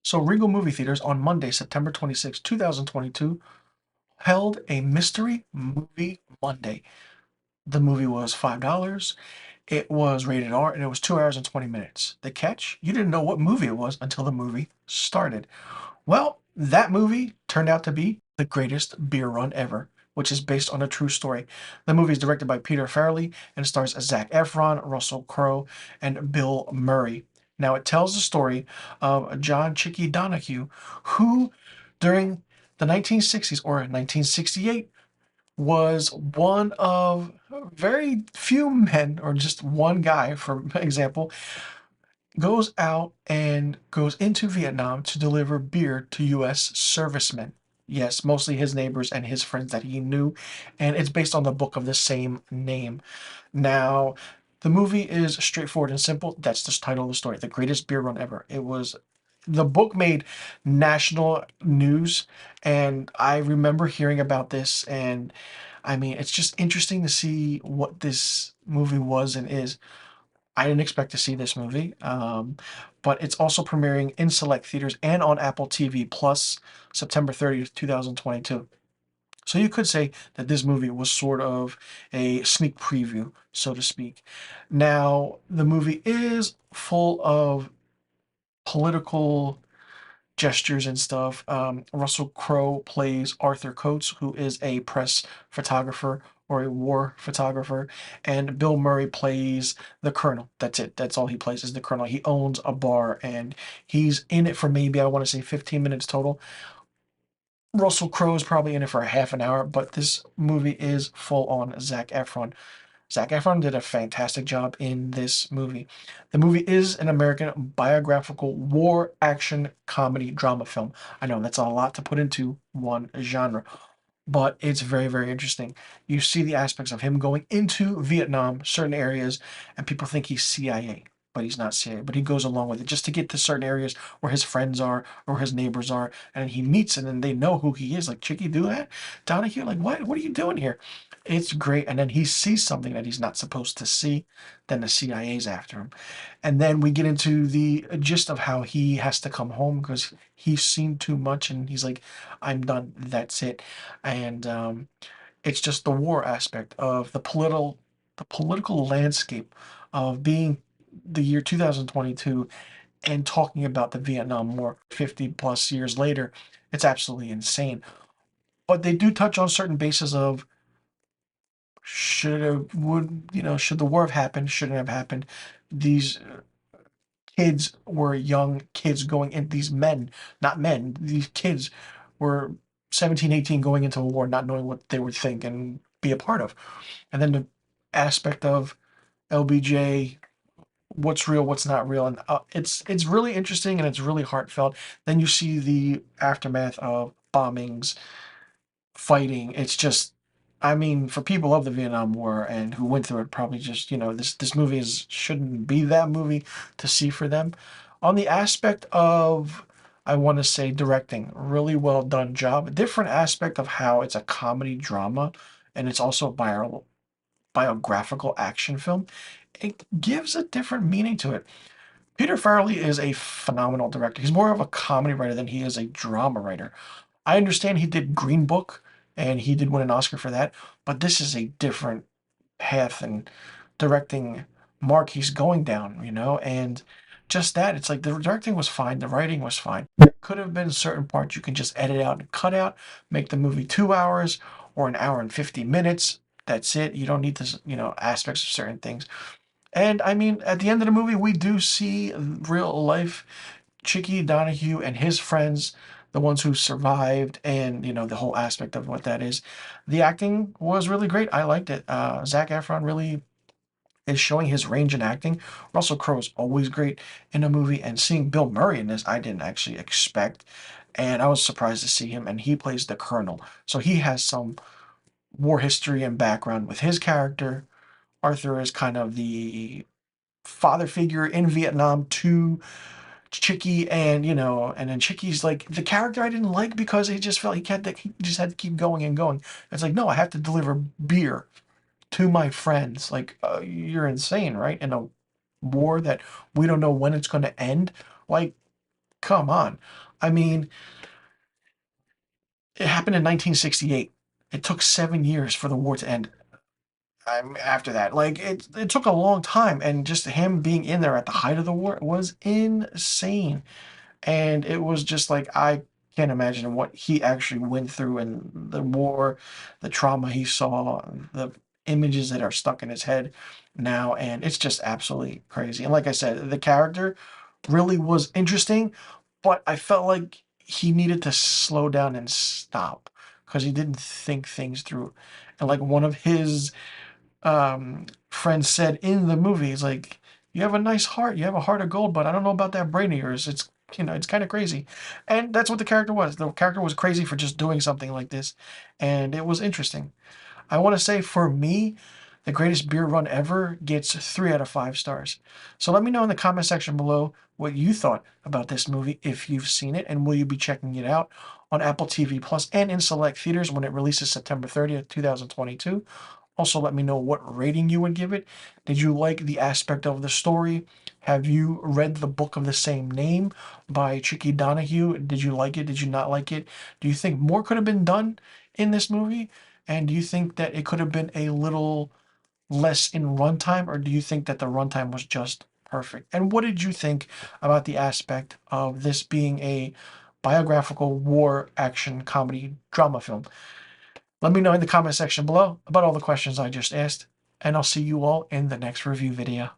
So Regal movie theaters on Monday, September 26, 2022, held a Mystery Movie Monday. The movie was $5. It was rated R and it was 2 hours and 20 minutes. The catch? You didn't know what movie it was until the movie started. Well, that movie turned out to be the greatest beer run ever, which is based on a true story. The movie is directed by Peter Farrelly and stars Zac Efron, Russell Crowe, and Bill Murray. Now, it tells the story of John Chicky Donahue, who, during the 1960s or 1968, was one of very few men, or just one guy, for example, goes out and goes into Vietnam to deliver beer to U.S. servicemen. Yes, mostly his neighbors and his friends that he knew, and it's based on the book of the same name. Now, the movie is straightforward and simple. That's the title of the story, The Greatest Beer Run Ever. The book made national news, and I remember hearing about this, and I mean, it's just interesting to see what this movie was and is. I didn't expect to see this movie, but it's also premiering in select theaters and on Apple TV Plus September 30th, 2022. So you could say that this movie was sort of a sneak preview, so to speak. Now, the movie is full of political gestures and stuff. Russell Crowe plays Arthur Coates, who is a press photographer or a war photographer, and Bill Murray plays the Colonel. That's it. That's all he plays is the Colonel. He owns a bar, and he's in it for maybe, I want to say, 15 minutes total. Russell Crowe is probably in it for a half an hour, but this movie is full on Zac Efron. Zac Efron did a fantastic job in this movie. The movie is an American biographical war action comedy drama film. I know that's a lot to put into one genre, but it's very, very interesting. You see the aspects of him going into Vietnam, certain areas, and people think he's CIA, but he's not CIA. But he goes along with it just to get to certain areas where his friends are or his neighbors are, and he meets and then they know who he is. Like, Chicky, do that? Donahue, like, what? What are you doing here? It's great. And then he sees something that he's not supposed to see. Then the CIA's after him. And then we get into the gist of how he has to come home because he's seen too much and he's like, I'm done. That's it. And it's just the war aspect of the political landscape of being the year 2022 and talking about the Vietnam War 50 plus years later. It's absolutely insane. But they do touch on certain bases of should the war have happened, shouldn't have happened. These kids were young kids going in, these men, not men, these kids were 17, 18 going into a war, not knowing what they would think and be a part of. And then the aspect of LBJ, what's real, what's not real, and it's really interesting and it's really heartfelt. Then you see the aftermath of bombings, fighting. It's just, I mean, for people of the Vietnam War and who went through it, probably just, this movie shouldn't be that movie to see for them. On the aspect of, I want to say, directing, really well done job. A different aspect of how it's a comedy drama and it's also a biographical action film. It gives a different meaning to it. Peter Farrelly is a phenomenal director. He's more of a comedy writer than he is a drama writer. I understand he did Green Book and he did win an Oscar for that, but this is a different path and directing mark he's going down, and just that, it's like the directing was fine, the writing was fine. There could have been certain parts you can just edit out and cut out, make the movie 2 hours or an hour and 50 minutes. That's it. You don't need this, aspects of certain things. And I mean, at the end of the movie, we do see real life Chicky Donahue and his friends, the ones who survived, and the whole aspect of what that is. The acting was really great. I liked it. Zac Efron really is showing his range in acting. Russell Crowe is always great in a movie, and seeing Bill Murray in this, I didn't actually expect, and I was surprised to see him. And he plays the Colonel, so he has some war history and background with his character. Arthur is kind of the father figure in Vietnam to Chicky, and then Chicky's like the character I didn't like because he just felt he just had to keep going and going. It's like, no, I have to deliver beer to my friends. Like, you're insane, right? In a war that we don't know when it's going to end. Like, come on. I mean, it happened in 1968. It took 7 years for the war to end. After that, like it took a long time, and just him being in there at the height of the war was insane. And it was just like I can't imagine what he actually went through and the war, the trauma he saw, the images that are stuck in his head now, and it's just absolutely crazy. And like I said, the character really was interesting, but I felt like he needed to slow down and stop because he didn't think things through. And like one of his friend said in the movie, he's like, "You have a nice heart. You have a heart of gold, but I don't know about that brain of yours. It's it's kind of crazy." And that's what the character was. The character was crazy for just doing something like this, and it was interesting. I want to say for me, the greatest beer run ever gets 3 out of 5 stars. So let me know in the comment section below what you thought about this movie if you've seen it, and will you be checking it out on Apple TV Plus and in select theaters when it releases September 30th, 2022. Also, let me know what rating you would give it. Did you like the aspect of the story? Have you read the book of the same name by Chicky Donahue? Did you like it? Did you not like it? Do you think more could have been done in this movie? And do you think that it could have been a little less in runtime, or do you think that the runtime was just perfect? And what did you think about the aspect of this being a biographical war action comedy drama film? Let me know in the comment section below about all the questions I just asked, and I'll see you all in the next review video.